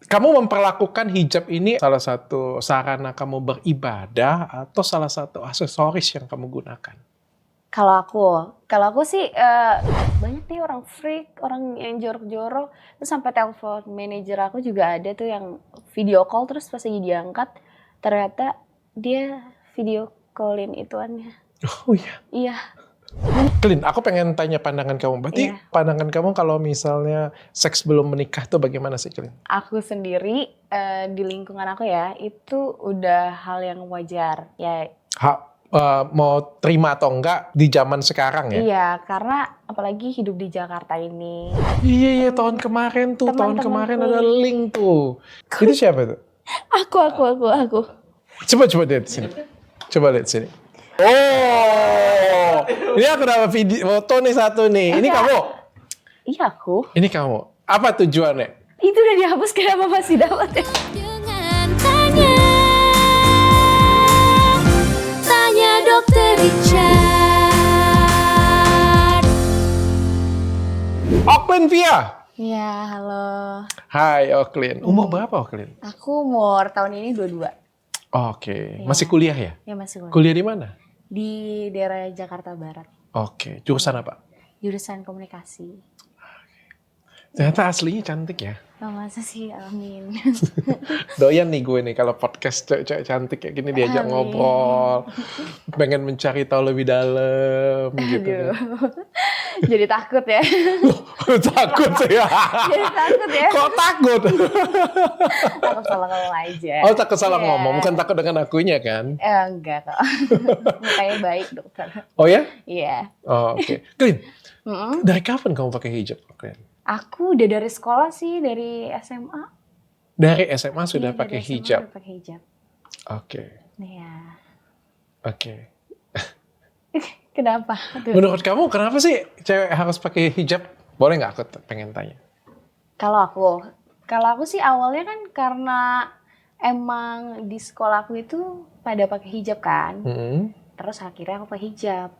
Kamu memperlakukan hijab ini salah satu sarana kamu beribadah atau salah satu aksesoris yang kamu gunakan? Kalau aku sih banyak nih orang freak, orang yang jorok-jorok, terus sampai telepon manajer aku juga ada tuh yang video call terus pas lagi diangkat ternyata dia video callin ituannya. Oh iya. Iya. Clint, aku pengen tanya pandangan kamu. Berarti pandangan kamu kalau misalnya seks belum menikah tuh bagaimana sih, Clint? Aku sendiri di lingkungan aku ya itu udah hal yang wajar ya. Mau terima atau enggak di zaman sekarang ya? Iya, karena apalagi hidup di Jakarta ini. Iya, tahun kemarin ada link tuh. Itu siapa tuh? Aku. Coba lihat sini. Coba lihat sini. Oh, ini aku dapat video foto nih satu nih. Ini kamu? Iya aku. Ini kamu. Apa tujuannya? Itu udah dihapus, kenapa masih dapat ya? Tanya Dokter Richard. Oklin Via. Iya, halo. Hai Oklin. Umur berapa Oklin? Aku umur tahun ini 22. Oke. Masih kuliah ya? Ya masih kuliah. Kuliah di mana? Di daerah Jakarta Barat. Oke. Jurusan apa? Jurusan komunikasi. Ternyata aslinya cantik ya. Oh, masa sih, amin. Doyan nih gue nih kalau podcast cewek-cewek cantik kayak gini diajak ngobrol. Pengen mencari tahu lebih dalam gitu. Aduh. Jadi takut ya. Takut ya. Jadi takut ya. Kok takut? Aku salah ngomong aja. Oh, takut salah ngomong, bukan takut dengan akunya kan? Enggak kok. Mukanya baik dokter. Oh ya? Iya. Oh, oke. Clint, dari kapan kamu pakai hijab? Clint? Aku udah dari sekolah sih, dari SMA. Dari SMA sudah Iya, pakai dari SMA hijab? udah pakai hijab. Oke. Iya. Oke. Kenapa? Aduh. Menurut kamu kenapa sih cewek harus pakai hijab? Boleh nggak aku pengen tanya? Kalau aku sih awalnya kan karena emang di sekolah aku itu pada pakai hijab kan. Terus akhirnya aku pakai hijab.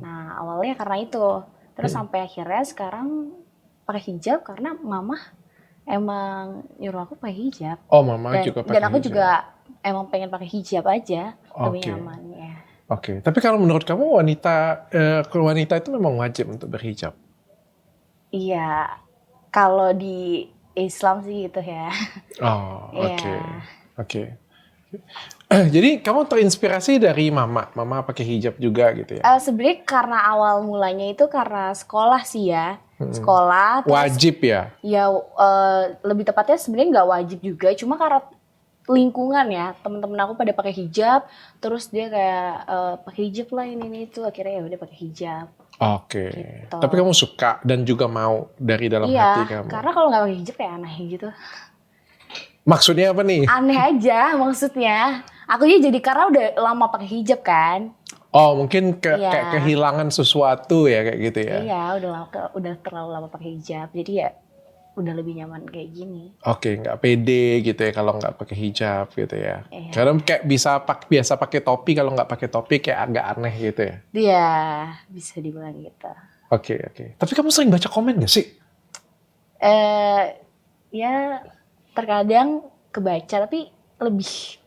Nah awalnya karena itu. Terus sampai akhirnya sekarang pakai hijab karena mama emang nyuruh aku pakai hijab. Oh, mama juga pakai hijab. Dan aku juga emang pengen pakai hijab aja, lebih nyaman ya. Oke. Tapi kalau menurut kamu wanita itu memang wajib untuk berhijab? Iya, kalau di Islam sih gitu ya. Oh, oke. Iya. Oke. Jadi kamu terinspirasi dari mama pakai hijab juga gitu ya? Sebenarnya karena awal mulanya itu karena sekolah sih ya. Sekolah. Terus, wajib ya? Ya lebih tepatnya sebenarnya nggak wajib juga. Cuma karena lingkungan ya, temen-temen aku pada pakai hijab. Terus dia kayak pakai hijab lah ini itu. Akhirnya ya udah pakai hijab. Oke. Gitu. Tapi kamu suka dan juga mau dari dalam hati kamu? Iya, karena kalau nggak pakai hijab ya aneh gitu. Maksudnya apa nih? Aneh aja maksudnya. Aku jadi karena udah lama pakai hijab kan. Oh, mungkin kayak kehilangan sesuatu ya kayak gitu ya? Iya, udah terlalu lama pakai hijab. Jadi ya udah lebih nyaman kayak gini. Oke, nggak pede gitu ya kalau nggak pakai hijab gitu ya? Iya. Karena kayak biasa pakai topi, kalau nggak pakai topi kayak agak aneh gitu ya? Iya, bisa dibilang gitu. Oke. Tapi kamu sering baca komen nggak sih? Ya terkadang kebaca tapi lebih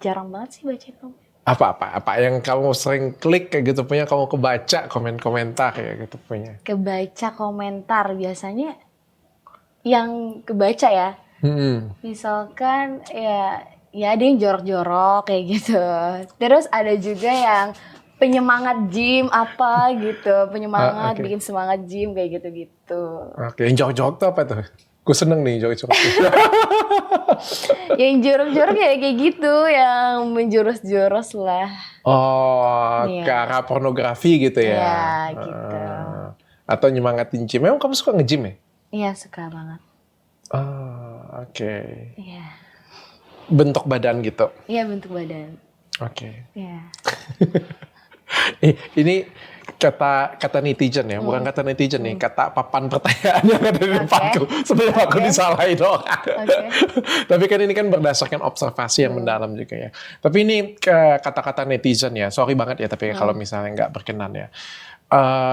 jarang banget sih baca komen. Apa yang kamu sering klik kayak gitu punya kamu kebaca komentar kayak gitu punya? Kebaca komentar biasanya yang kebaca ya. Misalkan ya ada yang jorok-jorok kayak gitu. Terus ada juga yang penyemangat gym apa gitu, penyemangat bikin semangat gym kayak gitu-gitu. Oke, yang jorok-jorok tuh apa tuh? Gue seneng nih jorok-jorok. Yang jorok-jorok ya kayak gitu, yang menjurus-jurus lah. Oh, ke arah pornografi gitu ya? Iya, gitu. Atau nyemangatin gym. Memang kamu suka nge-gym ya? Iya, suka banget. Oh, oke. Iya. Bentuk badan gitu? Iya, bentuk badan. Oke. Iya. Ini kata netizen ya, bukan kata netizen nih, kata papan pertanyaan yang ada di depanku. Sebelum aku disalahin orang. Tapi kan ini kan berdasarkan observasi yang mendalam juga ya. Tapi ini kata-kata netizen ya, sorry banget ya, tapi kalau misalnya nggak berkenan ya.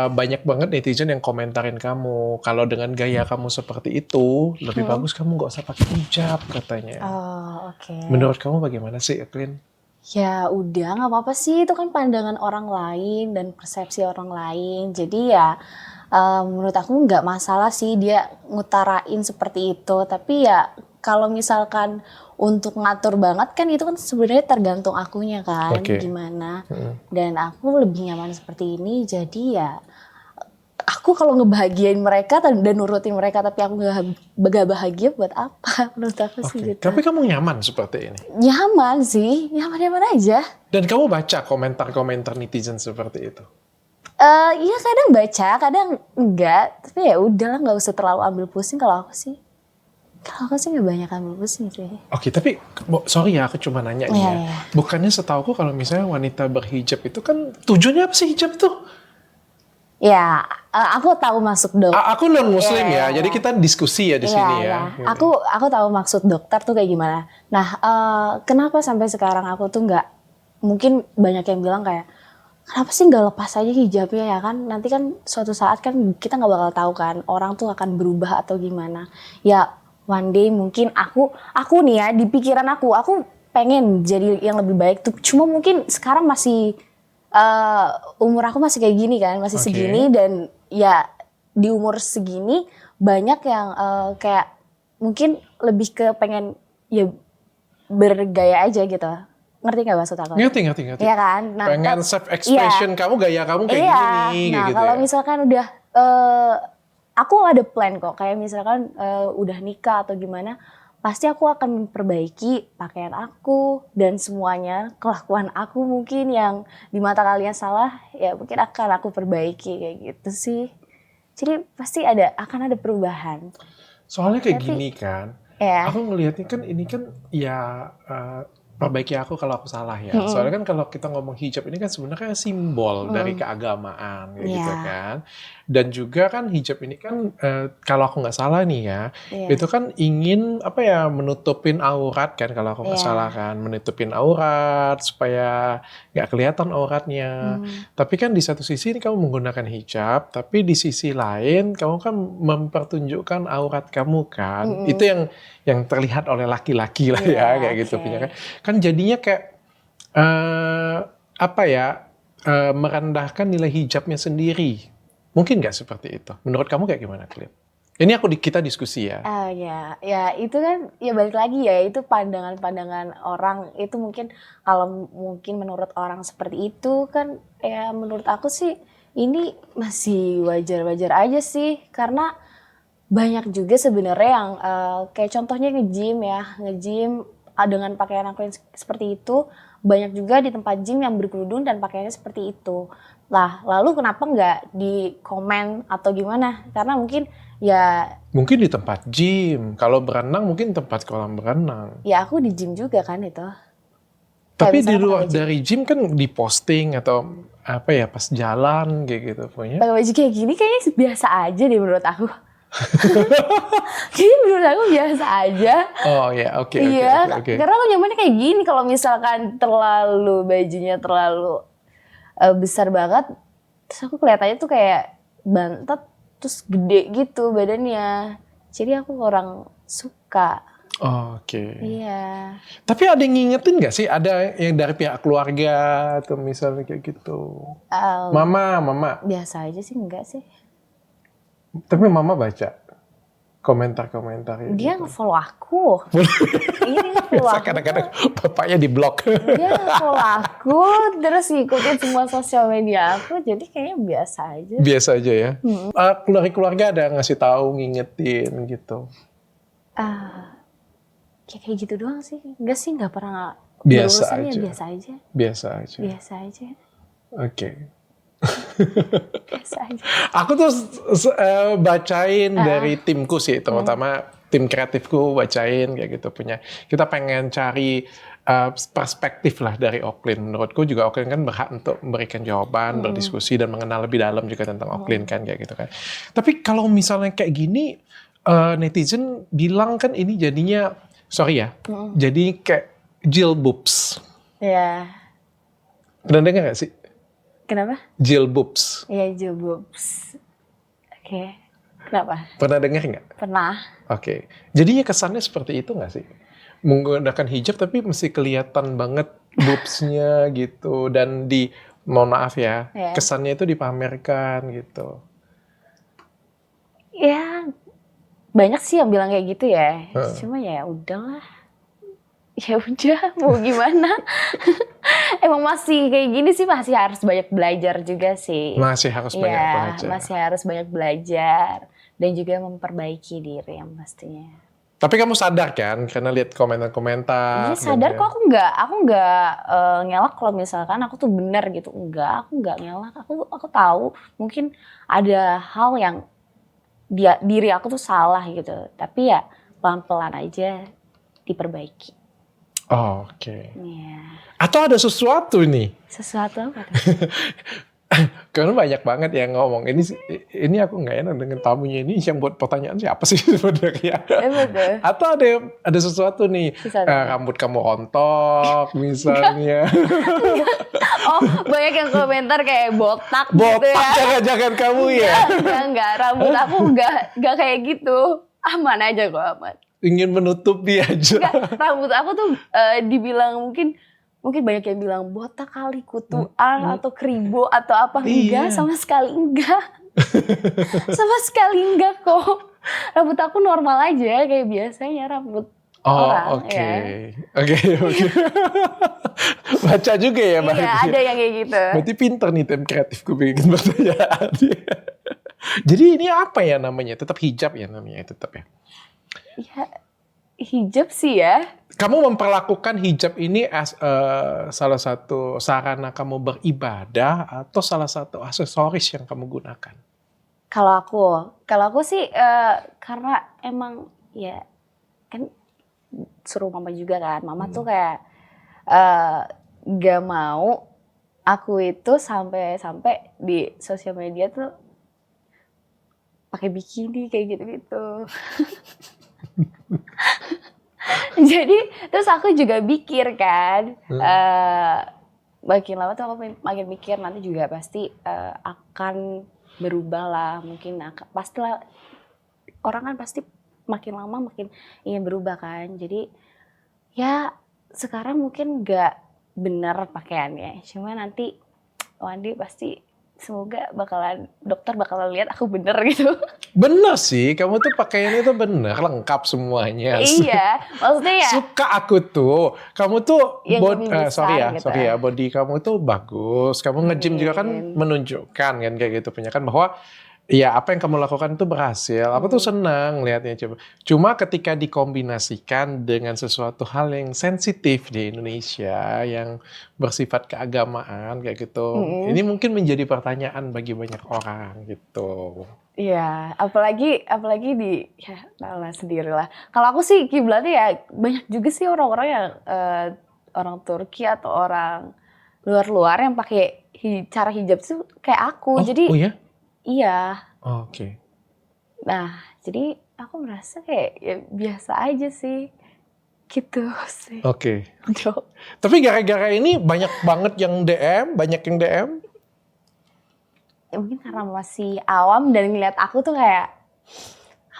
banyak banget netizen yang komentarin kamu kalau dengan gaya kamu seperti itu lebih bagus kamu nggak usah pakai hijab katanya. Oh, oke. Menurut kamu bagaimana sih, Eklin? Ya udah, nggak apa-apa sih, itu kan pandangan orang lain dan persepsi orang lain. Jadi ya menurut aku nggak masalah sih dia ngutarain seperti itu. Tapi ya kalau misalkan untuk ngatur banget kan itu kan sebenarnya tergantung akunya kan, gimana. Dan aku lebih nyaman seperti ini, jadi ya aku kalau ngebahagiain mereka dan nurutin mereka tapi aku gak bahagia buat apa, menurut aku sih gitu. Tapi kamu nyaman seperti ini? Nyaman sih, nyaman-nyaman aja. Dan kamu baca komentar-komentar netizen seperti itu? Iya kadang baca, kadang enggak. Tapi ya udahlah, nggak usah terlalu ambil pusing kalau aku sih. Kalau aku sih nggak banyak ambil pusing sih. Oke, tapi sorry ya, aku cuma nanya nih ya. Bukannya setauku kalau misalnya wanita berhijab itu kan tujuannya apa sih hijab itu? Ya, aku tahu maksud dokter. Aku non muslim ya, jadi kita diskusi ya di sini ya. Aku tahu maksud dokter tuh kayak gimana. Nah, kenapa sampai sekarang aku tuh nggak, mungkin banyak yang bilang kayak, kenapa sih nggak lepas aja hijabnya ya kan? Nanti kan suatu saat kan kita nggak bakal tahu kan orang tuh akan berubah atau gimana. Ya one day mungkin aku nih ya di pikiran aku pengen jadi yang lebih baik tuh. Cuma mungkin sekarang masih umur aku masih kayak gini kan, masih segini dan ya di umur segini banyak yang kayak mungkin lebih ke pengen ya bergaya aja gitu. Ngerti gak maksud aku? Ngerti. Iya kan? Nah, pengen self expression kamu, gaya kamu kayak gini. Nah, gitu kalau ya. misalkan udah, aku ada plan kok. Kayak misalkan udah nikah atau gimana, pasti aku akan memperbaiki pakaian aku dan semuanya. Kelakuan aku mungkin yang di mata kalian salah, ya mungkin akan aku perbaiki kayak gitu sih. Jadi pasti akan ada perubahan. Soalnya kayak gini kan, aku ngelihatnya kan ini kan ya perbaiki aku kalau aku salah ya. Soalnya kan kalau kita ngomong hijab ini kan sebenarnya simbol dari keagamaan kayak gitu kan. Dan juga kan hijab ini kan kalau aku nggak salah nih ya, itu kan ingin apa ya, menutupin aurat kan kalau aku nggak salah kan, menutupin aurat supaya nggak kelihatan auratnya. Tapi kan di satu sisi ini kamu menggunakan hijab, tapi di sisi lain kamu kan mempertunjukkan aurat kamu kan. Itu yang terlihat oleh laki-laki lah ya kayak gitu punya kan. Kan jadinya kayak apa ya, merendahkan nilai hijabnya sendiri. Mungkin nggak seperti itu? Menurut kamu kayak gimana, Clip? Ini kita diskusi ya. Ya itu kan ya balik lagi ya, itu pandangan-pandangan orang. Itu mungkin kalau mungkin menurut orang seperti itu kan ya menurut aku sih ini masih wajar-wajar aja sih, karena banyak juga sebenarnya yang kayak contohnya nge-gym dengan pakaian aku yang seperti itu. Banyak juga di tempat gym yang berkerudung dan pakaiannya seperti itu. Lah, lalu kenapa nggak di komen atau gimana? Karena mungkin mungkin di tempat gym. Kalau berenang mungkin tempat kolam berenang. Ya aku di gym juga kan itu. Tapi di luar dari gym kan diposting atau apa ya pas jalan kayak gitu punya. Pakai baju kayak gini kayaknya biasa aja deh menurut aku. Kayaknya menurut aku biasa aja. Oh ya, oke. Karena aku nyamannya kayak gini. Kalau misalkan bajunya terlalu besar banget, terus aku kelihatannya tuh kayak bantet, terus gede gitu badannya. Jadi aku kurang suka. Oke. Iya. Tapi ada yang ngingetin nggak sih? Ada yang dari pihak keluarga atau misalnya kayak gitu? Mama. Biasa aja sih, enggak sih. Tapi mama baca komentar-komentar itu. Dia nge-follow aku. Iya, nge-follow aku. Kadang-kadang bapaknya di blok. Dia nge-follow aku, terus ngikutin semua sosial media aku, jadi kayaknya biasa aja. Biasa aja ya? Keluarga ada ngasih tahu, ngingetin gitu? Kayak gitu doang sih. Enggak sih, nggak pernah. Biasa aja? Biasa aja. Oke. Biasa aja. Aku tuh bacain dari timku sih, terutama tim kreatifku bacain kayak gitu punya. Kita pengen cari perspektif lah dari Oklin. Menurutku juga Oklin kan berhak untuk memberikan jawaban, berdiskusi dan mengenal lebih dalam juga tentang Oklin kan kayak gitu kan. Tapi kalau misalnya kayak gini, netizen bilang kan ini jadinya, sorry ya, jadi kayak jilbabs. Iya. Pernah dengar gak sih? Kenapa? Jilbabs. Iya, jilbabs. Oke. Kenapa? Pernah dengar nggak? Pernah. Oke. Jadinya kesannya seperti itu nggak sih? Menggunakan hijab tapi mesti kelihatan banget boobs-nya gitu. Dan mohon maaf ya, Ya. kesannya itu dipamerkan gitu. Ya, banyak sih yang bilang kayak gitu ya. Cuma ya udahlah. Ya udah, mau gimana? Emang masih kayak gini sih, masih harus banyak belajar juga sih. Masih harus banyak belajar. Masih harus banyak belajar. Dan juga memperbaiki diri yang pastinya. Tapi kamu sadar kan, karena lihat komentar-komentar. Iya sadar kok, aku nggak ngelak kalau misalkan aku tuh benar gitu. Aku nggak ngelak. Aku tahu mungkin ada hal yang diri aku tuh salah gitu. Tapi ya pelan-pelan aja diperbaiki. Oh, oke. Iya. Atau ada sesuatu nih? Sesuatu apa tuh? Karena banyak banget yang ngomong, ini aku nggak enak dengan tamunya ini, yang buat pertanyaan siapa sih sebenarnya? Betul. Atau ada sesuatu nih, rambut kamu rontok misalnya. Oh, banyak yang komentar kayak botak gitu Botak ya. jangan kamu ya. Enggak, rambut aku enggak kayak gitu. Aman aja kok, aman. Ingin menutupi aja. Enggak, rambut aku tuh dibilang mungkin banyak yang bilang botak kali, kutuan atau kribo atau apa. Enggak, sama sekali enggak. Sama sekali enggak kok. Rambut aku normal aja kayak biasanya rambut orang. Oke. Ya. Oke. Baca juga ya, Mbak. Iya, ada yang kayak gitu. Berarti pinter nih tim kreatifku bikin pertanyaan. Jadi ini apa ya namanya? Tetap hijab ya namanya, tetap ya? Ya, hijab sih ya. Kamu memperlakukan hijab ini as salah satu sarana kamu beribadah atau salah satu aksesoris yang kamu gunakan? Kalau aku sih karena emang ya kan suruh mama juga kan. Mama tuh kayak gak mau aku itu sampai di sosial media tuh pakai bikini kayak gitu-gitu. Jadi terus aku juga pikir kan, makin lama tuh aku makin mikir nanti juga pasti akan berubah lah, mungkin pastilah orang kan pasti makin lama makin ingin berubah kan. Jadi ya sekarang mungkin nggak benar pakaiannya, cuma nanti Wandi pasti semoga dokter bakalan lihat aku bener gitu. Bener sih, kamu tuh pakaiannya tuh bener, lengkap semuanya. Iya, maksudnya ya. Suka aku tuh, kamu tuh sorry ya, body kamu tuh bagus. Kamu nge-gym juga kan menunjukkan kan kayak gitu punya kan bahwa ya apa yang kamu lakukan itu berhasil. Aku tuh senang lihatnya coba. Cuma ketika dikombinasikan dengan sesuatu hal yang sensitif di Indonesia yang bersifat keagamaan kayak gitu. Ini mungkin menjadi pertanyaan bagi banyak orang gitu. Iya, apalagi ya lah sendirilah. Kalau aku sih kiblatnya ya banyak juga sih orang-orang yang orang Turki atau orang luar yang pakai cara hijab tuh kayak aku. Jadi oh ya? Iya. Oke. Nah, jadi aku merasa kayak ya biasa aja sih. Gitu sih. Oke. Tapi gara-gara ini banyak banget yang DM, Ya mungkin karena masih awam dan ngeliat aku tuh kayak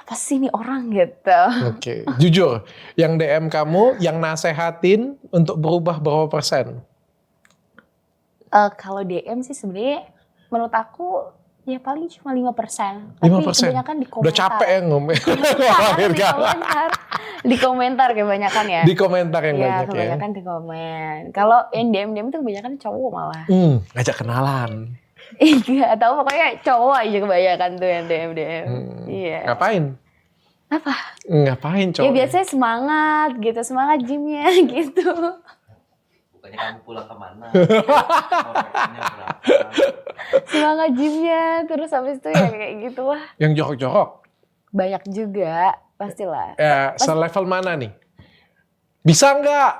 apa sih nih orang gitu. Oke. Jujur, yang DM kamu, yang nasehatin untuk berubah berapa persen? Kalau DM sih sebenarnya menurut aku ya paling cuma 5%. Tapi kebanyakan di komentar. Udah capek ya ngomong. Di komentar kebanyakan ya. Di komentar yang banyak ya. Kebanyakan di komen. Kalau yang DM itu kebanyakan cowok malah. Ngajak kenalan. Iya, tahu pokoknya cowok aja kebanyakan tuh yang DM. Iya. Ngapain? Apa? Ngapain cowok? Ya biasanya semangat gymnya gitu. Bukannya kamu pulang kemana? Semangat gymnya, terus habis itu ya kayak gitu lah. Yang jorok-jorok? Banyak juga, pastilah. Ya, selevel mana nih? Bisa nggak?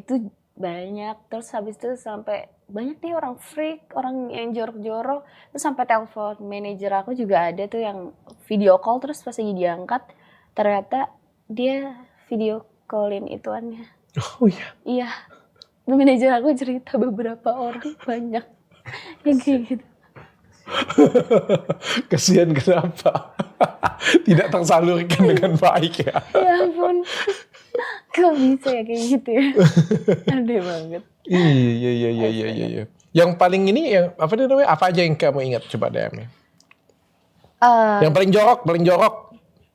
Itu banyak, terus habis itu sampai banyak nih orang freak, orang yang jorok-jorok, terus sampai telepon manajer aku juga ada tuh yang video call, terus pas lagi diangkat ternyata dia video callin ituannya. Oh iya? Iya. manajer aku cerita beberapa orang banyak yang kayak gitu. Kasihan kenapa? Tidak tersalurkan dengan baik ya. Ya ampun, kok bisa ya kayak gitu ya? Aneh banget. Iya. Yang paling ini yang apa namanya? Apa aja yang kamu ingat coba DM-nya? Yang paling jorok.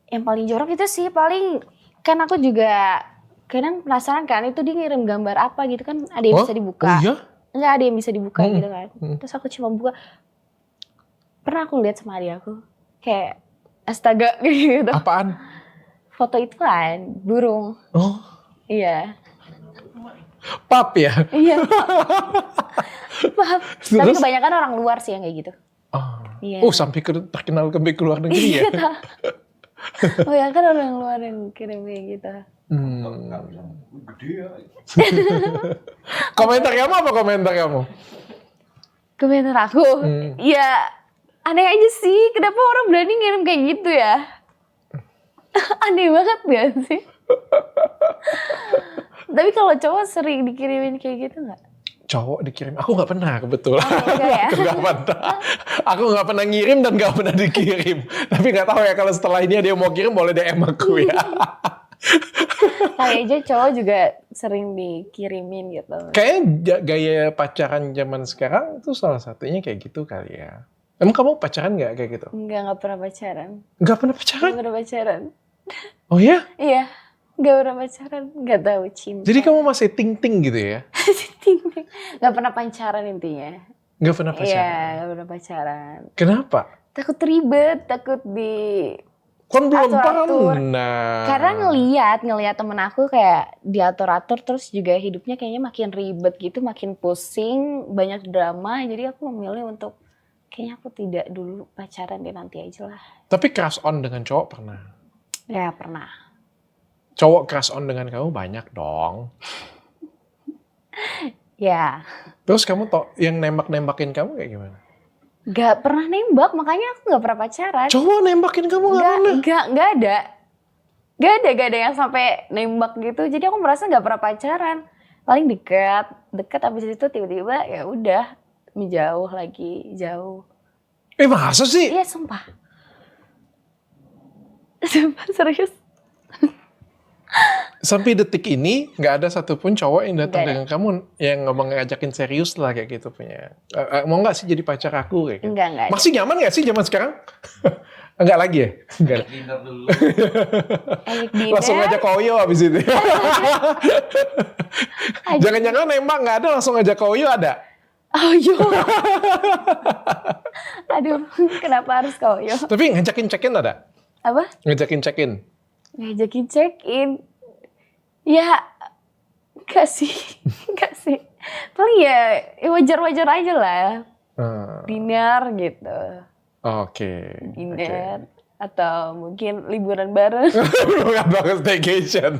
Yang paling jorok itu sih paling kan aku juga kadang penasaran kan itu dia ngirim gambar apa gitu kan ada yang bisa dibuka. Oh iya? Enggak ada yang bisa dibuka gitu kan. Terus aku cuma buka. Pernah aku lihat sama adik aku kayak astaga gitu. Apaan? Foto itu kan burung. Oh, Iya. pap ya? Iya. Paham. Tapi Terus? kebanyakan orang luar sih yang kayak gitu. Oh, Iya. sampai terkenal ke luar negeri ya? Oh ya kan orang luar yang kirim kayak gitu. Gede ya. Komentar kamu apa komentar kamu? Komentar aku, ya aneh aja sih. Kenapa orang berani ngirim kayak gitu ya? Aneh banget gak sih? Tapi kalau cowok sering dikirimin kayak gitu nggak? Cowok dikirim, aku nggak pernah kebetulan. Enggak ya? Aku nggak pernah ngirim dan nggak pernah dikirim. Tapi nggak tahu ya kalau setelah ini ada yang mau kirim boleh DM aku ya. Kayak aja cowok juga sering dikirimin gitu. Kayaknya gaya pacaran zaman sekarang itu salah satunya kayak gitu kali ya. Emang kamu pacaran nggak kayak gitu? Nggak pernah pacaran. Nggak pernah pacaran? Nggak pernah pacaran. Oh ya? Iya, nggak pernah pacaran. Nggak tahu cinta. Jadi kamu masih ting-ting gitu ya? Nggak pernah pacaran intinya. Nggak pernah pacaran? Iya, nggak pernah pacaran. Kenapa? Takut ribet, takut di Kan belum atur-atur. pernah. Karena ngelihat temen aku kayak diatur-atur terus juga hidupnya kayaknya makin ribet gitu, makin pusing, banyak drama. Jadi aku memilih untuk kayaknya aku tidak dulu pacaran deh, nanti aja lah. Tapi crush on dengan cowok pernah? Ya pernah. Cowok crush on dengan kamu banyak dong. Ya, Terus kamu yang nembak-nembakin kamu kayak gimana? gak pernah nembak, makanya aku gak pernah pacaran. Cowok nembakin kamu nggak pernah? Gak ada. Gak ada yang sampai nembak gitu. Jadi aku merasa gak pernah pacaran. Paling dekat abis itu tiba-tiba ya udah menjauh lagi, jauh. Masa sih? Iya sumpah. Sumpah serius. Sampai detik ini nggak ada satupun cowok yang datang Nggak ada. dengan kamu yang ngomong ngajakin serius lah kayak gitu punya. Mau nggak sih jadi pacar aku kayak gitu? Enggak ada. Masih nyaman nggak sih zaman sekarang? Enggak lagi ya? Enggak ada. Dinner dulu. Elik dinner. Langsung ngajak koyo abis itu. Jangan-jangan nembak nggak ada langsung ngajak koyo ada? Oh yo. Aduh, kenapa harus kau yo? Tapi ngajakin check-in ada? Apa? Ngajakin check-in? Ngajakin check-in. Ya, enggak sih. Paling ya wajar-wajar aja lah. Dinner gitu. Oke. Dinner. Atau mungkin liburan bareng. Bukan banget staycation.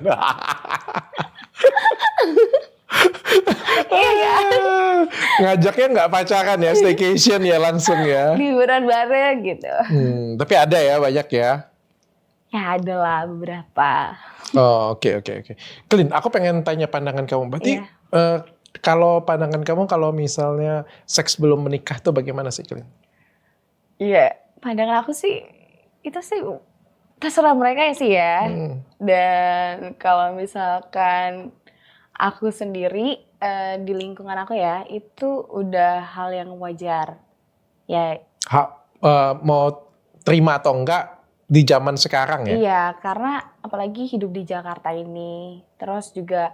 Ngajaknya nggak pacaran ya, staycation ya langsung ya. Liburan bareng gitu. Tapi ada ya, banyak ya. Ya ada lah beberapa. Oh, oke. Kelin, aku pengen tanya pandangan kamu. Berarti kalau pandangan kamu kalau misalnya seks belum menikah tuh bagaimana sih, Kelin? Iya, pandangan aku sih itu sih terserah mereka ya sih ya. Dan kalau misalkan aku sendiri di lingkungan aku ya, itu udah hal yang wajar. Ya. Mau terima atau enggak di zaman sekarang ya? Iya, karena apalagi hidup di Jakarta ini, terus juga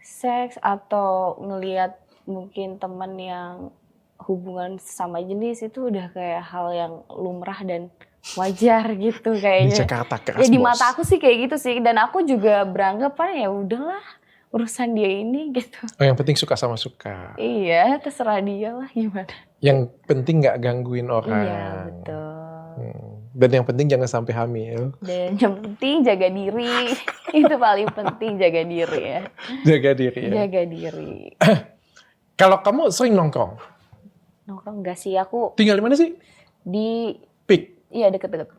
seks atau ngelihat mungkin teman yang hubungan sama jenis itu udah kayak hal yang lumrah dan wajar gitu kayaknya. Di Jakarta keras, ya di bos. mata aku sih kayak gitu sih, dan aku juga beranggapan ya udahlah urusan dia ini gitu. Oh, yang penting suka sama suka. Iya, terserah dia lah gimana. Yang penting nggak gangguin orang. Iya, betul. Dan yang penting jangan sampai hamil. Dan yang penting jaga diri. Itu paling penting, jaga diri ya. Jaga diri ya. Jaga diri. Kalau kamu sering nongkrong? Nongkrong enggak sih, aku Tinggal di mana sih? di Pik. iya deket-deket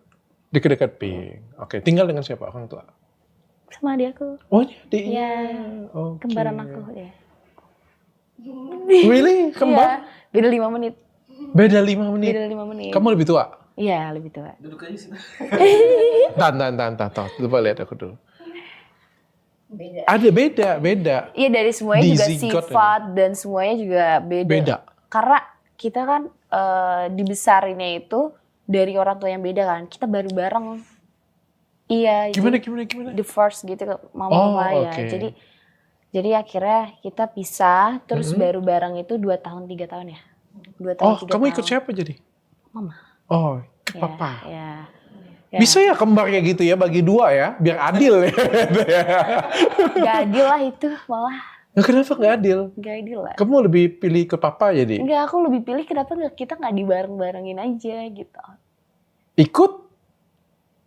Dekat-dekat Pik. Oke, tinggal dengan siapa? Orang tua? sama dia aku. Oh, ini adiknya. Iya, Oke. kembaran aku ya. Really? Iya, Kembar? beda 5 menit. Beda 5 menit. Beda 5 menit. Kamu lebih tua? Iya, lebih tua. Duduk aja sih. Tahan. Coba lihat aku dulu. Ada beda. Iya, dari semuanya juga Dizigot sifat dan semuanya juga beda. Beda. Karena kita kan dibesarinnya itu dari orang tua yang beda kan. Kita baru bareng. Iya. Gimana? The first gitu mama ya. oke. Jadi akhirnya kita pisah, terus baru bareng itu 2 tahun 3 tahun ya. 2 tahun 3 tahun. Kamu ikut siapa jadi? Mama. Oh, ikut Ya, papa. Ya. Bisa ya kembar kayak gitu ya, bagi 2 ya, biar adil ya. Gak adil lah itu malah. Nah, kenapa nggak adil? Gak adil lah. Kamu lebih pilih ke papa jadi? Enggak, aku lebih pilih kenapa kita nggak dibareng-barengin aja gitu. Ikut?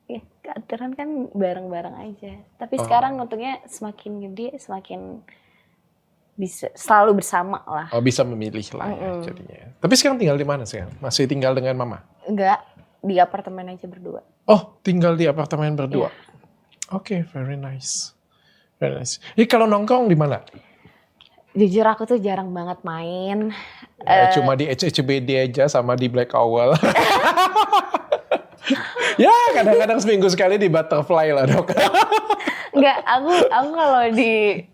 Ya, aturan kan bareng-bareng aja. Tapi sekarang untungnya semakin gede, semakin bisa selalu bersama lah. Oh, bisa memilih lah ya jadinya. Tapi sekarang tinggal di mana sekarang? Masih tinggal dengan mama? Enggak, di apartemen aja berdua. Oh, tinggal di apartemen berdua? Iya. Oke, very nice. Very nice. Jadi kalau nongkrong di mana? Jujur aku tuh jarang banget main. Cuma di HCBD aja sama di Black Owl. Ya, kadang-kadang seminggu sekali di Butterfly lah, Dok. Enggak, aku kalau di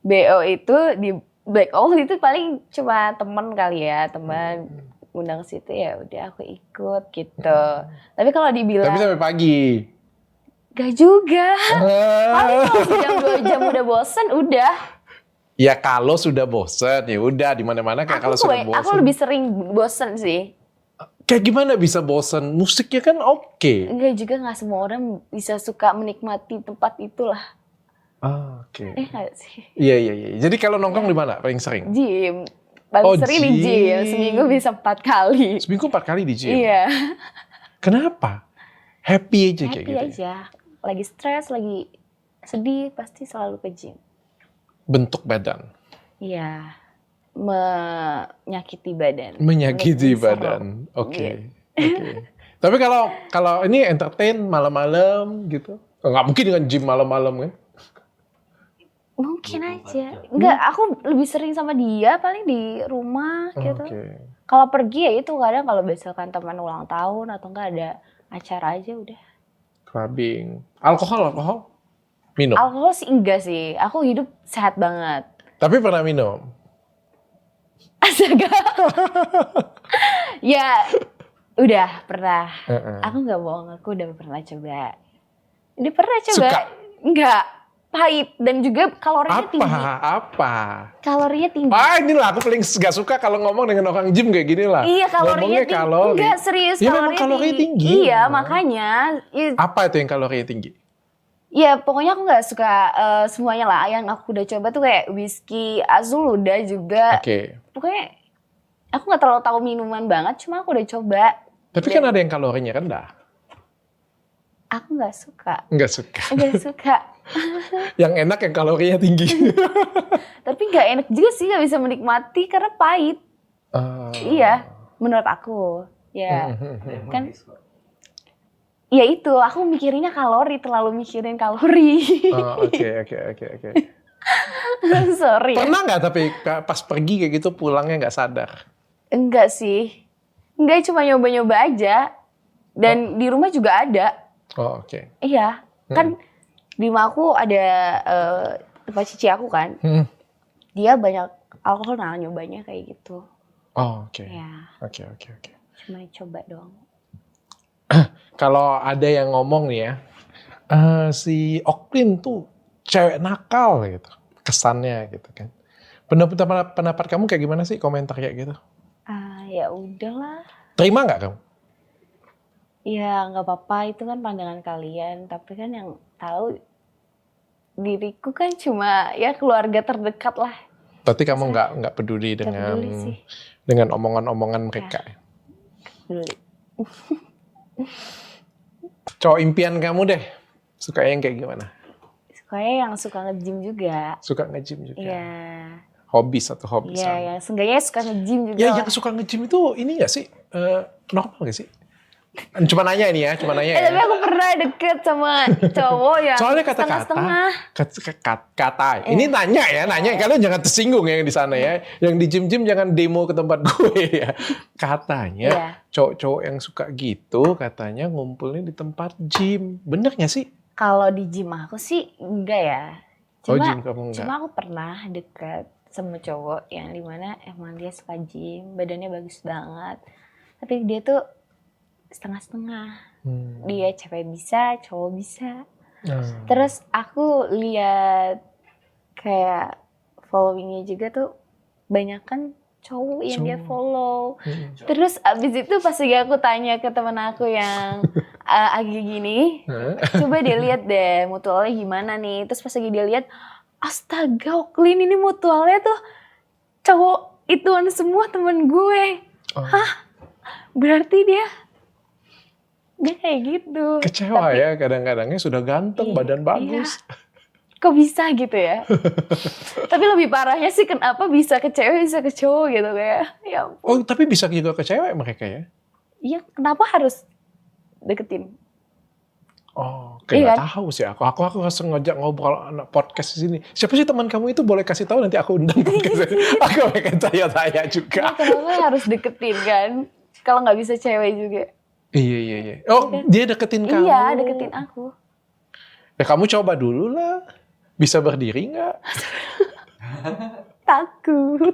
BO itu di Black Owl itu paling cuma temen kali ya, teman undang situ ya udah aku ikut gitu. Tapi kalau dibilang Tapi sampai pagi. gak juga. Paling kalau sejam 2 jam udah bosen udah. Ya kalau sudah bosen ya udah di mana-mana kayak kalau sudah bosen. Aku lebih sering bosen sih. Kayak gimana bisa bosen? Musiknya kan oke. Enggak juga, nggak semua orang bisa suka menikmati tempat itulah. Oke. Nggak sih. Iya. Jadi kalau nongkrong di mana paling sering? Gym. Paling sering di gym. gym. Seminggu bisa 4 kali. Seminggu 4 kali di gym? Iya. Kenapa? Happy aja kayak Happy gitu? aja. Lagi stres, lagi sedih, pasti selalu ke gym. Bentuk badan? Iya. Menyakiti badan. Menyakiti Make me seru. badan. Oke. Iya. Tapi kalau ini entertain malam-malam gitu? Nggak mungkin dengan gym malam-malam kan? Mungkin aja. Enggak, aku lebih sering sama dia paling di rumah gitu. Oke. Kalau pergi ya itu kadang kalau misalkan teman ulang tahun atau enggak ada acara aja udah. Clubbing. Alkohol? Minum? Alkohol sih enggak sih. Aku hidup sehat banget. Tapi pernah minum? Astaga. Ya, udah pernah. Aku nggak bohong, aku udah pernah coba. Ini pernah coba. Suka? Enggak. Pahit dan juga kalorinya tinggi. Apa? Kalorinya tinggi. Inilah aku paling gak suka kalau ngomong dengan orang gym kayak gini lah. Iya, kalorinya Ngomongnya tinggi. kalori. Enggak, serius Ya memang kalorinya tinggi. Iya, makanya. Apa itu yang kalorinya tinggi? Ya pokoknya aku nggak suka semuanya lah. Yang aku udah coba tuh kayak whisky, azul udah juga. Oke. Pokoknya aku nggak terlalu tahu minuman banget, cuma aku udah coba. Tapi kan ada yang kalorinya rendah. Aku nggak suka. Nggak suka. Nggak suka. Yang enak yang kalorinya tinggi. Tapi nggak enak juga sih, nggak bisa menikmati karena pahit. Iya, menurut aku. Ya, kan. Ya itu, aku mikirinnya kalori, terlalu mikirin kalori. Oke. Sorry. Pernah nggak tapi pas pergi kayak gitu pulangnya nggak sadar? Enggak sih. Enggak, cuma nyoba-nyoba aja. Dan di rumah juga ada. Oh, oke. Iya, kan di rumah aku ada tempat cici aku kan. Dia banyak alkohol, nah nyobanya kayak gitu. Oh, oke. Ya, Oke. cuma coba doang. Kalau ada yang ngomong nih ya, si Oklin tuh cewek nakal gitu, kesannya gitu kan. Pendapat kamu kayak gimana sih komentar kayak gitu? Ya udahlah. Terima nggak kamu? Ya nggak apa-apa, itu kan pandangan kalian. Tapi kan yang tahu diriku kan cuma ya keluarga terdekat lah. Berarti kamu nggak peduli dengan peduli sih. dengan omongan-omongan mereka. Peduli. Cowok impian kamu deh, suka yang kayak gimana? Sukanya yang suka nge-gym juga. Suka nge-gym juga? Iya. Hobi satu hobi Iya, sama. yang seenggaknya suka nge-gym juga. Ya lah. yang suka nge-gym itu ini gak sih? Normal gak sih? Cuma nanya ini ya, cuma nanya Tapi ya. aku pernah deket sama cowok yang Soalnya setengah-setengah. kata. Ini nanya ya, kalian jangan tersinggung ya yang di sana ya. Yang di gym-gym jangan demo ke tempat gue ya. Katanya Iya. cowok-cowok yang suka gitu katanya ngumpulnya di tempat gym. Bener gak sih? Kalau di gym aku sih enggak ya. Oh, Cuma, gym kamu enggak. cuma aku pernah deket sama cowok yang dimana emang dia suka gym, badannya bagus banget. Tapi dia tuh setengah-setengah. Dia cewek bisa, cowok bisa. Terus aku lihat kayak followingnya juga tuh banyak kan cowok yang dia follow. Terus abis itu pas lagi aku tanya ke temen aku yang agak gini, coba dia lihat deh mutualnya gimana nih. Terus pas lagi dia lihat, astaga Oklin ini mutualnya tuh cowok ituan semua temen gue. Hah? Berarti dia kayak gitu. Kecewa ya kadang-kadangnya sudah ganteng, badan bagus. Iya. Kok bisa gitu ya? Tapi lebih parahnya sih kenapa bisa ke cewek bisa ke cowok gitu kayak. Ya ampun. Oh, tapi bisa juga ke cewek mereka ya? Iya, kenapa harus deketin? Oh, Iya kayak nggak kan? tahu sih aku. Aku harus ngajak ngobrol anak podcast di sini. Siapa sih teman kamu itu boleh kasih tahu nanti aku undang podcast. Aku akan tanya-tanya juga. Ya, kenapa harus deketin kan? Kalau nggak bisa cewek juga. Iya. Oh, dia deketin kamu. Iya, deketin aku. Ya kamu coba dulu lah. Bisa berdiri nggak? Takut.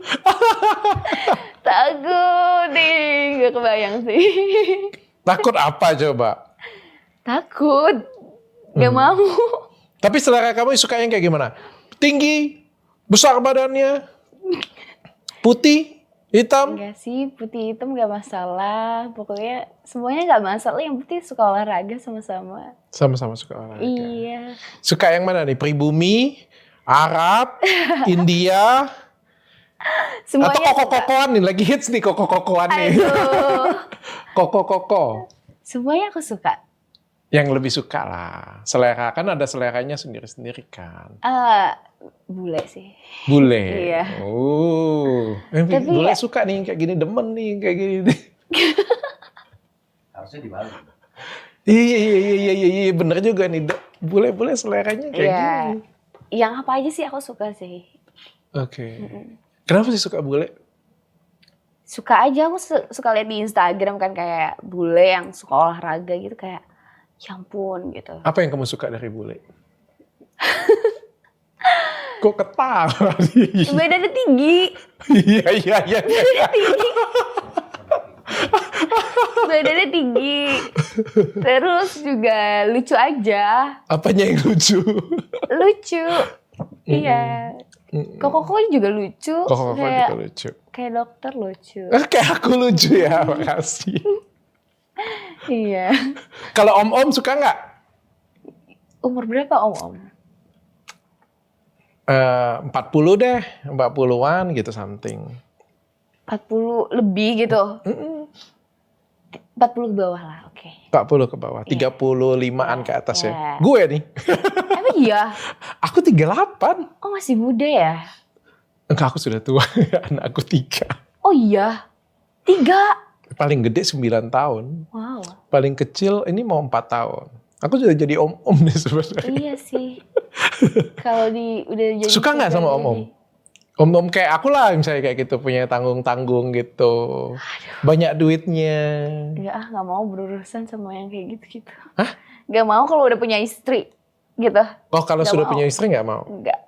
Takut nih, gak kebayang sih. Takut apa coba? Takut. Gak mau. Tapi selera kamu suka yang kayak gimana? Tinggi, besar badannya, putih, hitam. Enggak sih, putih hitam gak masalah. Pokoknya semuanya gak masalah. Yang penting suka olahraga sama-sama. Sama-sama suka olahraga. Iya. Suka yang mana nih? Pribumi, Arab, India, Semuanya atau koko-kokoan nih? Lagi hits nih koko-kokoan nih. Aduh. Koko-koko. Semuanya aku suka. Yang lebih suka lah. Selera, kan ada seleranya sendiri-sendiri kan. Bule sih. Bule. Iya. Oh. Tapi Bule ya- suka nih kayak gini, demen nih kayak gini. Harusnya dibalik. Iya, bener juga nih. Bule-bule seleranya kayak Iya. gini. Yang apa aja sih aku suka sih. Oke. Kenapa sih suka bule? Suka aja, aku suka lihat di Instagram kan kayak bule yang suka olahraga gitu kayak ya ampun gitu. Apa yang kamu suka dari bule? Kok ketawa sih? Badannya tinggi. Iya. Badannya tinggi. Terus juga lucu aja. Apanya yang lucu? Lucu. Iya. Koko juga lucu. Koko kayak, juga lucu. kayak dokter lucu. Kayak aku lucu ya, makasih. Iya. Kalau om-om suka nggak? Umur berapa om-om? 40 deh, 40-an gitu something. 40 lebih gitu. 40 ke bawah lah, oke. 40 ke bawah, 35-an ke atas ya. Iya. Gue nih, Emang iya? aku 38. Oh masih muda ya? Enggak, aku sudah tua, anak aku 3. Oh iya? 3? Paling gede 9 tahun. Wow. Paling kecil ini mau 4 tahun. Aku sudah jadi om-om nih sebenarnya. Iya sih. Kalau udah jadi Suka nggak sama sugar om-om? daddy. Om-om kayak aku lah misalnya kayak gitu, punya tanggung-tanggung gitu. Banyak duitnya. Nggak mau berurusan sama yang kayak gitu-gitu. Hah? Nggak mau kalau udah punya istri gitu. Oh, kalau Nggak sudah mau. punya istri nggak mau? Nggak.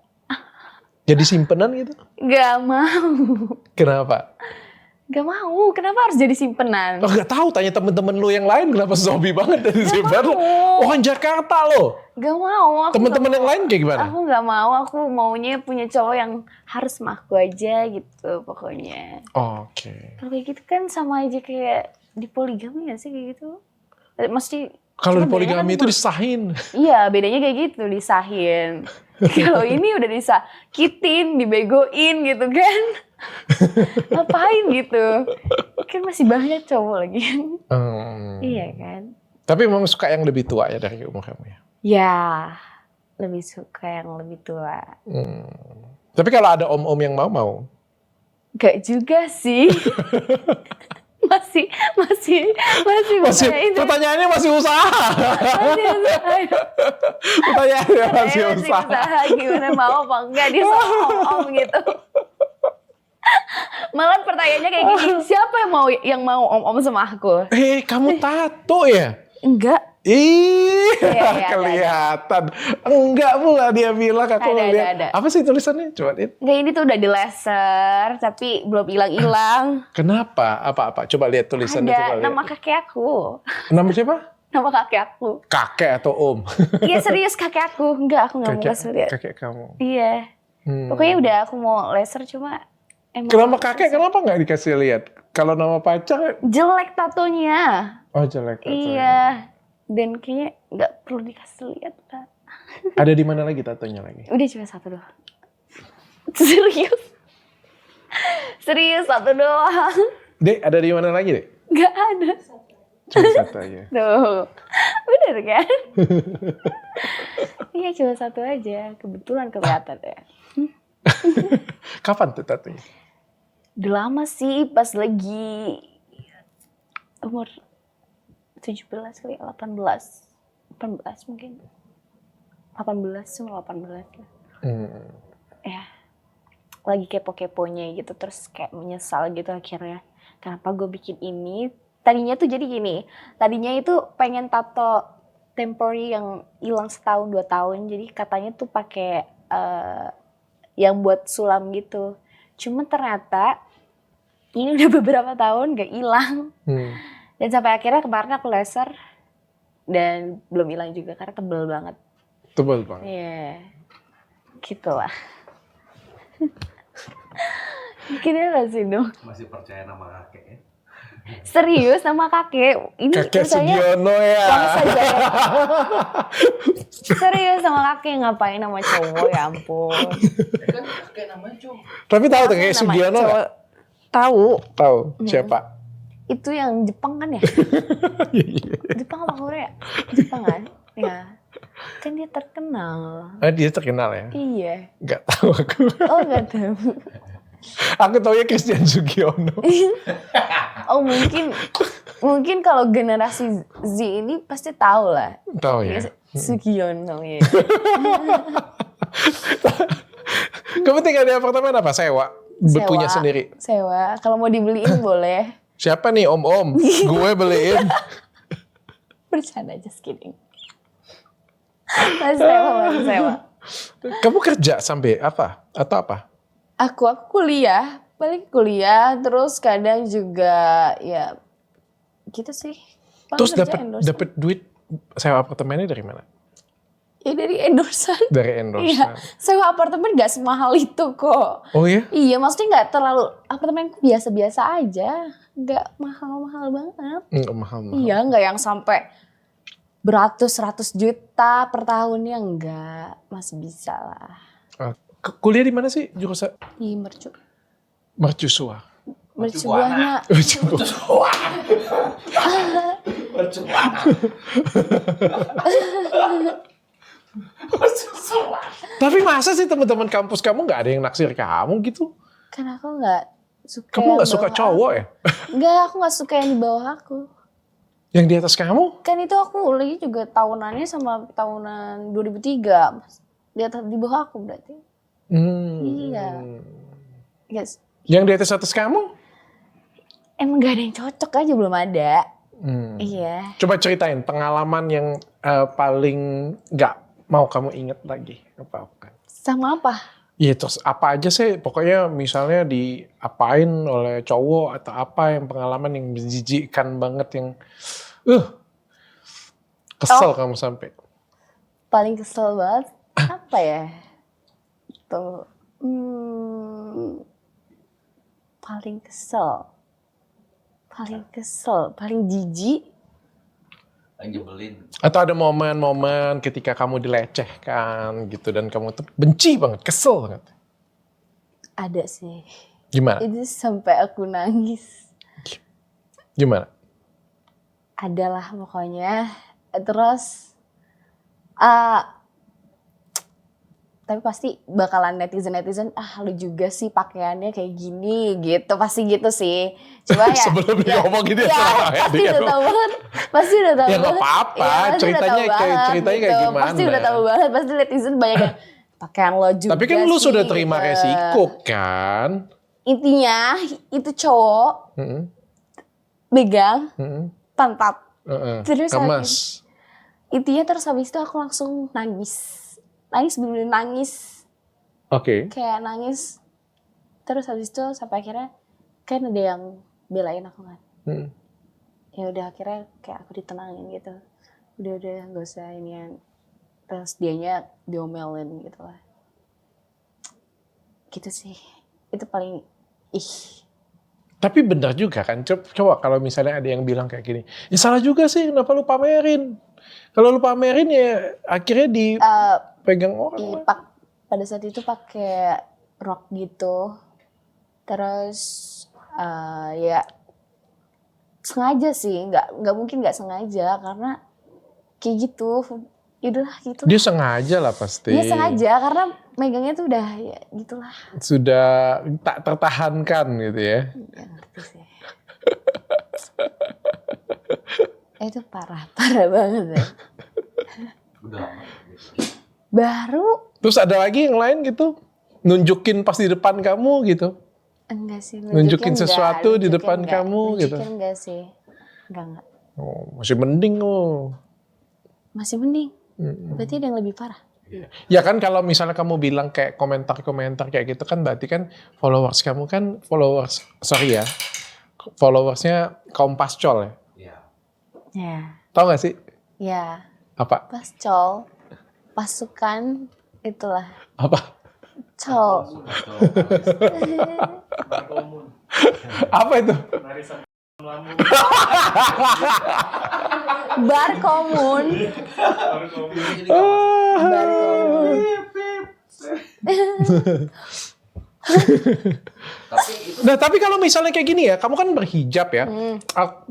Jadi simpenan gitu? Nggak mau. Kenapa? Nggak mau. Kenapa harus jadi simpenan? Oh, nggak tahu, tanya temen-temen lu yang lain kenapa zombie banget dari simpenan. mau. Orang Jakarta loh. Nggak mau. Aku Temen-temen nggak yang mau. lain kayak gimana? Aku nggak mau. Aku maunya punya cowok yang harus sama aku aja gitu pokoknya. Oke. Kalau kayak gitu kan sama aja kayak di poligami nggak sih kayak gitu? Mesti Kalau di cuma bedanya poligami kan itu disahin. Iya, bedanya kayak gitu, disahin. Kalau ini udah disakitin, dibegoin gitu kan. Ngapain gitu? Kan masih banyak cowok lagi. Iya kan? Tapi memang suka yang lebih tua ya dari umur kamu ya? Ya, lebih suka yang lebih tua. Tapi kalau ada om-om yang mau? Gak juga sih. Mas masih bertanya itu. Pertanyaannya masih usaha. Masih usaha. Pertanyaannya masih Saya usaha. gimana mau apa enggak dia om gitu. Malah pertanyaannya kayak gini, siapa yang mau om sama aku? Kamu tato ya? Enggak. Ih, Iya, kelihatan. Enggak pula dia bilang, aku lihat. Ada. Apa sih tulisannya? Coba lihat. Enggak, ini tuh udah di laser tapi belum hilang-hilang. Kenapa? Apa? Coba lihat tulisannya. Coba Ada lihat. nama kakek aku. Nama siapa? Nama kakek aku. Kakek atau om? Iya serius kakek aku. Enggak, aku enggak mau laser lihat. Kakek kamu. Iya. Pokoknya udah aku mau laser cuma emang Kenapa kakek? Kenapa nggak dikasih lihat? Kalau nama pacar? jelek tatonya. Oh jelek. Iya. Dan kayaknya nggak perlu dikasih lihat, Pak. Ada di mana lagi tatonya lagi? Udah cuma satu doang. Serius. Serius satu doang. Dek, ada di mana lagi, Dek? Nggak ada. Cuma satu aja. Tuh. Bener kan? Iya cuma satu aja. Kebetulan kelihatan ya. Kapan tuh tatonya? Udah lama sih pas lagi umur 17 kali, 18 mungkin. 18 lah. Ya, lagi kepo-keponya gitu, terus kayak menyesal gitu akhirnya. Kenapa gue bikin ini? Tadinya tuh jadi gini, tadinya itu pengen tato temporary yang hilang setahun 2 tahun, jadi katanya tuh pakai yang buat sulam gitu. Cuma ternyata ini udah beberapa tahun gak hilang. Dan sampai akhirnya kemarin aku laser dan belum hilang juga karena tebel banget. Tebal banget. Iya, gitu lah. Gini lah sih dong. Masih percaya nama kakek ya? Serius sama kakek. Ini Kakek ceritanya Sugiono ya. bangsa Jaya. Serius sama kakek ngapain nama cowok ya ampun. Kan kakek namanya Cung. Tapi tahu tuh kayak Nama Sugiono cowok. nggak? Tahu. Tahu siapa? Itu yang Jepang kan ya? Jepang apa Korea? Jepang kan? Ya. Kan dia terkenal. Dia terkenal ya? Iya. Nggak tahu aku. Oh nggak tahu. Aku taunya Christian Sugiono. Oh mungkin kalau generasi Z ini pasti tahu lah. Tahu ya. Sugiono ya. Kamu tinggal di apartemen apa? Sewa? Punya sendiri? Sewa. Kalau mau dibeliin boleh. Siapa nih om-om? Gue beliin. Bercanda, just kidding. Masih sewa. Kamu kerja sampai apa? Atau apa? Aku kuliah, paling kuliah, terus kadang juga ya gitu sih. Paling Terus kerja endorsement. dapat duit sewa apartemennya dari mana? Ya dari endorsan. Dari endorsan. Iya, sewa apartemen gak semahal itu kok. Oh ya? Iya, maksudnya gak terlalu, apartemenku biasa-biasa aja. Gak mahal-mahal banget. Enggak mahal-mahal. Iya, gak yang sampai beratus-ratus juta per tahunnya, enggak. Masih bisa lah. Kuliah di mana sih jurusan? Di mercu. Mercusuar. Mercubuana. Tapi masa sih teman-teman kampus kamu nggak ada yang naksir kamu gitu? Kan aku gak suka Kamu yang nggak suka bawah cowok ya? Enggak, aku gak suka yang di bawah aku. Yang di atas kamu? Kan itu aku lagi juga tahunannya sama tahunan 2003. Di bawah aku berarti. Iya. Yes. Yang di atas kamu? Emang gak ada yang cocok aja, belum ada. Iya. Coba ceritain pengalaman yang paling nggak mau kamu inget lagi. Apa? Sama apa? Iya terus apa aja sih? Pokoknya misalnya diapain oleh cowok atau apa yang pengalaman yang menjijikkan banget yang kesel kamu sampai. Paling kesel banget apa ya? Tuh. Paling kesel, paling jijik. Nyebelin. Atau ada momen-momen ketika kamu dilecehkan gitu dan kamu tuh benci banget, kesel banget. Ada sih. Gimana? Itu sampai aku nangis. Gimana? Adalah pokoknya. Terus tapi pasti bakalan netizen lu juga sih pakaiannya kayak gini gitu, pasti gitu sih. Cuma ya Sebelum dia ngomong gini pasti udah tahu banget, pasti udah tahu Ya nggak banget. apa-apa, Iya, pasti udah ceritanya tahu kayak banget ceritanya kayak gitu. gimana. Pasti udah tahu banget, pasti netizen banyak yang pakaian lo juga. Tapi kan lu sih, sudah terima gitu. resiko kan? Intinya itu cowok megang pantat. Terus Kemas. intinya terus habis itu aku langsung nangis bener-bener nangis. Oke. Kayak nangis. Terus habis itu sampai akhirnya kan ada yang belain aku kan. Ya udah akhirnya kayak aku ditenangin gitu. Udah gak usah inian. Terus dianya diomelin gitu lah. Gitu sih. Itu paling Tapi benar juga kan, coba kalau misalnya ada yang bilang kayak gini, ya salah juga sih kenapa lu pamerin. Kalau lu pamerin ya akhirnya dipegang orang. Pada saat itu pakai rok gitu. Terus ya sengaja sih, nggak mungkin nggak sengaja karena kayak gitu. Yaudah gitu. Dia sengaja lah pasti. Dia sengaja karena megangnya tuh udah ya gitulah. Sudah tak tertahankan gitu ya. Ya ngerti sih. Itu parah banget ya. Udah lama. Baru Terus ada lagi yang lain gitu, nunjukin pas di depan kamu gitu. enggak sih. Nunjukin sesuatu di depan kamu gitu. Nunjukin enggak sih. Enggak. Oh, masih mending oh. Masih mending. Berarti ada yang lebih parah. Ya kan kalau misalnya kamu bilang kayak komentar-komentar kayak gitu kan berarti kan followersnya kaum pascol ya. Iya. Ya. Tahu gak sih? Ya. Apa? Pascol. Pasukan itulah. Apa? Col. Apa itu? Bar komun. Bar komun. Tapi kalau misalnya kayak gini ya, kamu kan berhijab ya.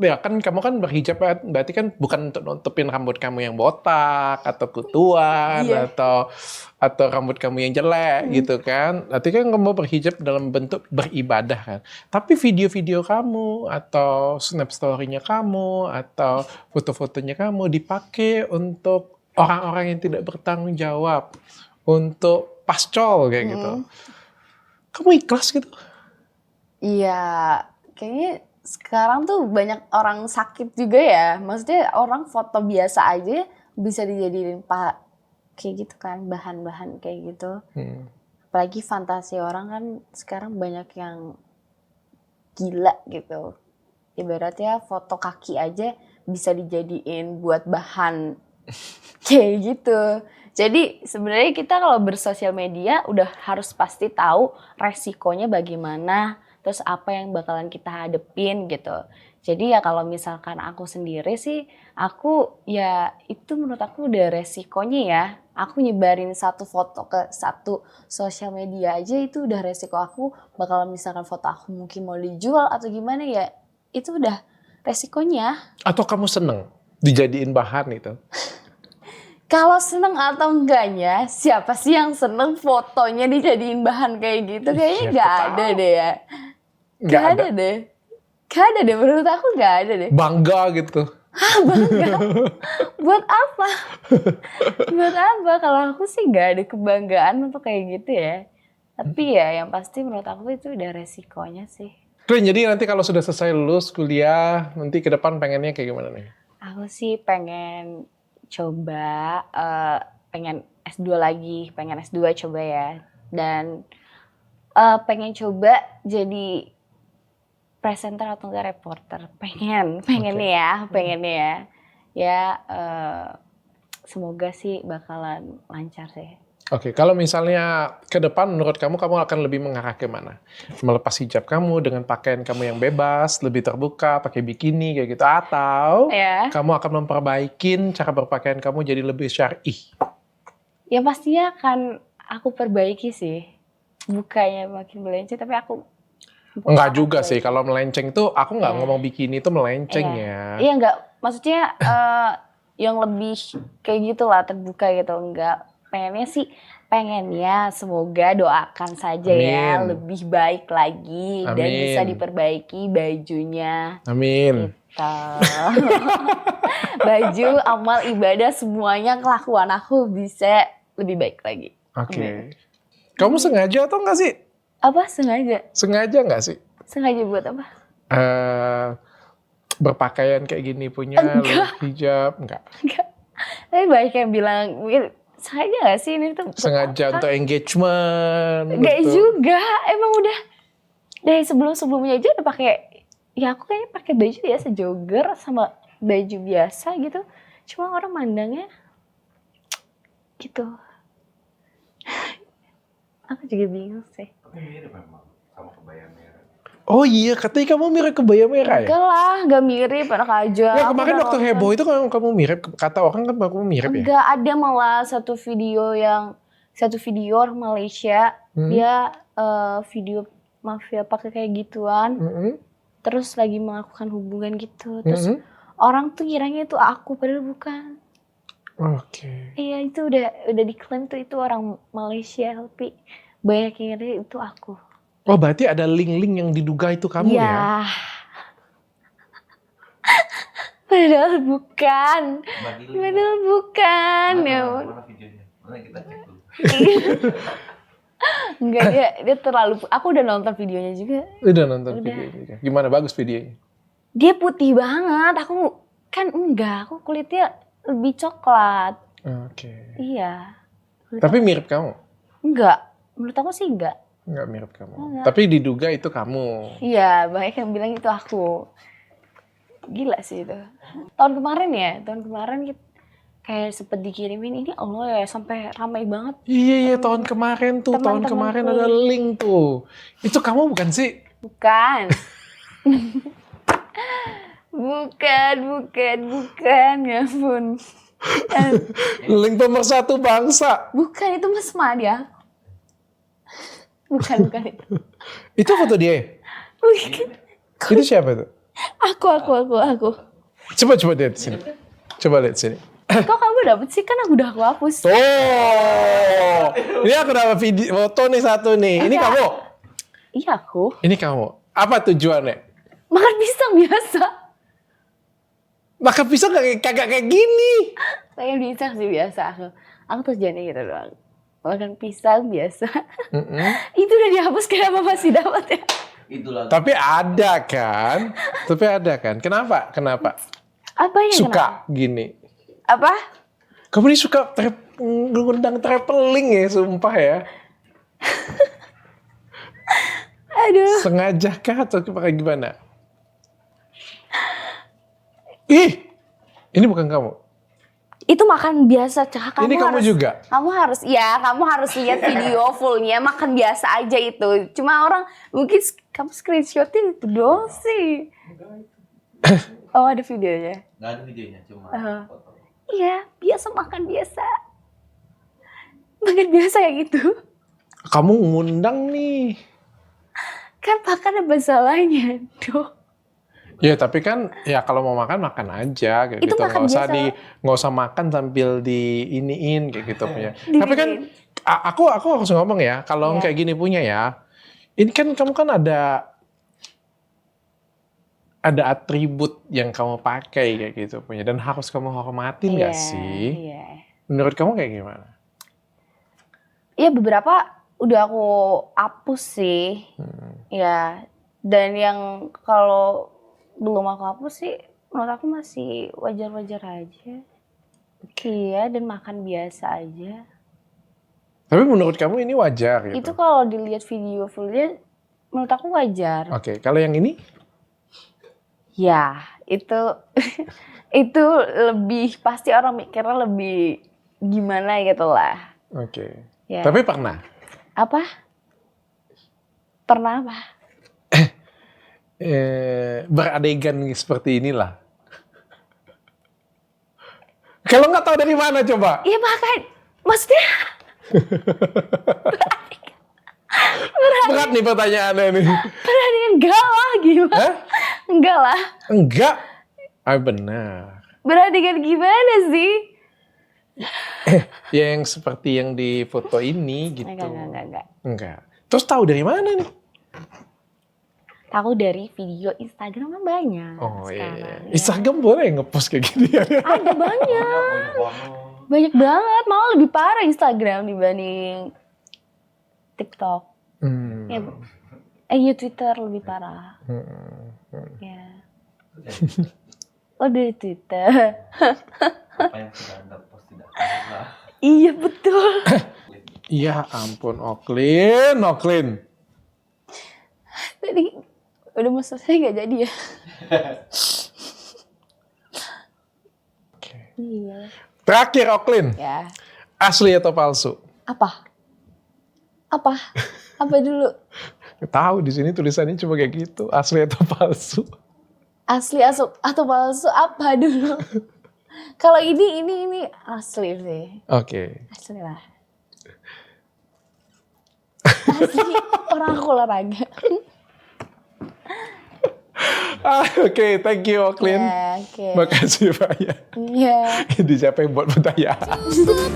Ya kan kamu kan berhijab berarti kan bukan untuk nutupin rambut kamu yang botak atau kutuan atau rambut kamu yang jelek gitu kan. Berarti kan kamu berhijab dalam bentuk beribadah kan. Tapi video-video kamu atau snap story-nya kamu atau foto-fotonya kamu dipakai untuk orang-orang yang tidak bertanggung jawab, untuk pascol kayak gitu. Kamu ikhlas gitu? Iya, kayaknya sekarang tuh banyak orang sakit juga ya. Maksudnya orang foto biasa aja bisa dijadiin kayak gitu kan, bahan-bahan kayak gitu. Apalagi fantasi orang kan sekarang banyak yang gila gitu. Ibaratnya foto kaki aja bisa dijadiin buat bahan kayak gitu. Jadi sebenarnya kita kalau bersosial media udah harus pasti tahu resikonya bagaimana, terus apa yang bakalan kita hadepin gitu. Jadi ya kalau misalkan aku sendiri sih, aku ya itu menurut aku udah resikonya ya. Aku nyebarin satu foto ke satu sosial media aja itu udah resiko aku bakalan misalkan foto aku mungkin mau dijual atau gimana ya, itu udah resikonya. Atau kamu seneng dijadiin bahan itu? Kalau seneng atau enggaknya, siapa sih yang seneng fotonya dijadiin bahan kayak gitu? Kayaknya nggak ada deh ya. Nggak ada deh. Nggak ada deh, menurut aku nggak ada deh. Bangga gitu. Bangga? Buat apa? Buat apa? Kalau aku sih nggak ada kebanggaan untuk kayak gitu ya. Tapi ya yang pasti menurut aku itu udah resikonya sih. Clean, jadi nanti kalau sudah selesai lulus kuliah, nanti ke depan pengennya kayak gimana nih? Aku sih pengen coba pengen S2 lagi, pengen S2 coba ya. Dan pengen coba jadi presenter atau enggak reporter. Pengen ya. Ya semoga sih bakalan lancar sih. Oke, kalau misalnya ke depan menurut kamu akan lebih mengarah ke mana? Melepas hijab kamu dengan pakaian kamu yang bebas, lebih terbuka, pakai bikini kayak gitu, atau kamu akan memperbaikin cara berpakaian kamu jadi lebih syar'i? Ya pastinya akan aku perbaiki sih. Bukannya makin melenceng, tapi aku enggak juga sih, kalau melenceng tuh aku nggak ngomong bikini itu melenceng ya. Iya enggak, maksudnya yang lebih kayak gitulah terbuka gitu, enggak. Pengennya sih pengennya semoga doakan saja ya Amin. lebih baik lagi dan Amin. bisa diperbaiki bajunya. Amin. Gitu. Baju, amal, ibadah semuanya kelakuan aku bisa lebih baik lagi. Oke. Kamu sengaja atau enggak sih? Apa sengaja? Sengaja enggak sih? Sengaja buat apa? Berpakaian kayak gini punya Enggak. hijab enggak? Enggak. Tapi banyak yang bilang, sengaja gak sih ini tuh? Sengaja untuk engagement. Enggak untuk- juga, emang udah dari sebelum-sebelumnya aja udah pakai. Ya aku kayaknya pakai baju biasa jogger sama baju biasa gitu. Cuma orang mandangnya gitu. Aku juga bingung sih. Tapi mirip memang sama kebaya merah. Oh iya, katanya kamu mirip kebaya merah ya? Enggak lah, gak mirip, enak aja. Ya Aku kemarin udah waktu nonton. heboh itu kamu mirip, kata orang kan kamu mirip ya? Enggak, ada malah satu video orang Malaysia, dia video mafia pakai kayak gituan, Mm-mm. terus lagi melakukan hubungan gitu, terus Mm-mm. orang tuh kiranya itu aku padahal bukan. Oke. Iya itu udah diklaim tuh itu orang Malaysia, tapi banyak yang ngira itu aku. Oh berarti ada link-link yang diduga itu kamu ya? Iya. Padahal bukan. Bagi link. Padahal bukan. Ya. Mana videonya? Mana kita cek dulu. Enggak, dia terlalu. Aku udah nonton videonya juga. Udah nonton Udah. videonya juga. Gimana, bagus videonya? Dia putih banget. Aku kan enggak. Aku kulitnya lebih coklat. Oke. Iya. Tapi mirip kamu? Enggak. Menurut aku sih enggak. Enggak mirip kamu. Enggak. Tapi diduga itu kamu. Iya, banyak yang bilang itu aku. Gila sih itu. Tahun kemarin kita kayak sempet dikirimin ini Allah ya sampai ramai banget. Iya, tahun kemarin tuh. Tahun Teman-temanku. kemarin ada link tuh. Itu kamu bukan sih? Bukan. bukan. Ya ampun. Link pemersatu bangsa. Bukan, itu Mas Madia. Bukan itu. Itu foto dia ya? Bukan. Itu siapa itu? Aku. Coba lihat sini. Coba lihat sini. Kok kamu dapet sih? Kan aku udah aku hapus. Oh, ini aku dapat video foto nih satu nih. Ini kamu. Iya aku. Ini kamu. Apa tujuannya? Makan pisang biasa. Makan pisang kagak kayak gini. Makan pisang sih biasa aku. Aku tujuannya gitu doang. Makan pisang biasa. Itu udah dihapus, kenapa masih dapat ya? Itulah. Tapi ada kan? Kenapa? Apa yang Suka gini. Apa? Kamu ini suka ngundang traveling ya, sumpah ya. Aduh. Sengaja kah atau pakai gimana? Ih, ini bukan kamu. Itu makan biasa, Cah. Ini kamu juga? Kamu harus lihat video fullnya, makan biasa aja itu. Cuma orang mungkin kamu screenshotin itu doang sih. Oh, ada videonya. Nggak ada videonya, cuma foto. Iya, biasa makan biasa. Makan biasa kayak gitu. Kamu ngundang nih. Kan makan apa salahnya, Dok? Ya tapi kan ya kalau mau makan aja kayak Itu gitu. makan Nggak usah makan sambil diiniin kayak gitu punya. Tapi kan aku harus ngomong ya, kalau Iya. kayak gini punya ya. Ini kan kamu kan ada atribut yang kamu pakai kayak gitu punya dan harus kamu hormatin nggak sih? Iya. Menurut kamu kayak gimana? Ya beberapa udah aku hapus sih. Ya, dan yang kalau belum aku hapus sih menurut aku masih wajar-wajar aja. Iya, dan makan biasa aja. Tapi menurut kamu ini wajar gitu? Itu kalau dilihat video fullnya menurut aku wajar. Oke, kalau yang ini? Ya, itu itu lebih pasti orang mikirnya lebih gimana gitu lah. Oke. Ya. Tapi pernah? Apa? Pernah apa? Beradegan seperti inilah. Kalau nggak tahu dari mana coba? Iya makanya, maksudnya Berat nih pertanyaannya nih. berani enggak lah gimana? Hah? Enggak lah. Enggak. Ah benar. Beradegan gimana sih? Yang seperti yang di foto ini gitu. Enggak. Terus tahu dari mana nih? Tahu dari video Instagram kan banyak. Oh sekarang, iya. ya. Instagram boleh ngepost kayak gini ya? Ada banyak. Banyak banget. Malah lebih parah Instagram dibanding TikTok. Ya, Twitter lebih parah. Ya. Oh dari Twitter. Apa yang sudah Anda post tidak ada. Iya betul. Iya ampun Oklin. Tadi udah mau selesai nggak jadi ya? Oke. Iya. Terakhir Oklin, Ya. asli atau palsu? Apa dulu? Tahu di sini tulisannya cuma kayak gitu, asli atau palsu. Asli atau palsu apa dulu? Kalau ini asli sih. Oke. Asli lah. Asli orang aku olahraga. Oke, thank you Oklin. Ya, oke. Makasih banyak. Iya. Ini siapa yang buat pertanyaan? Cukup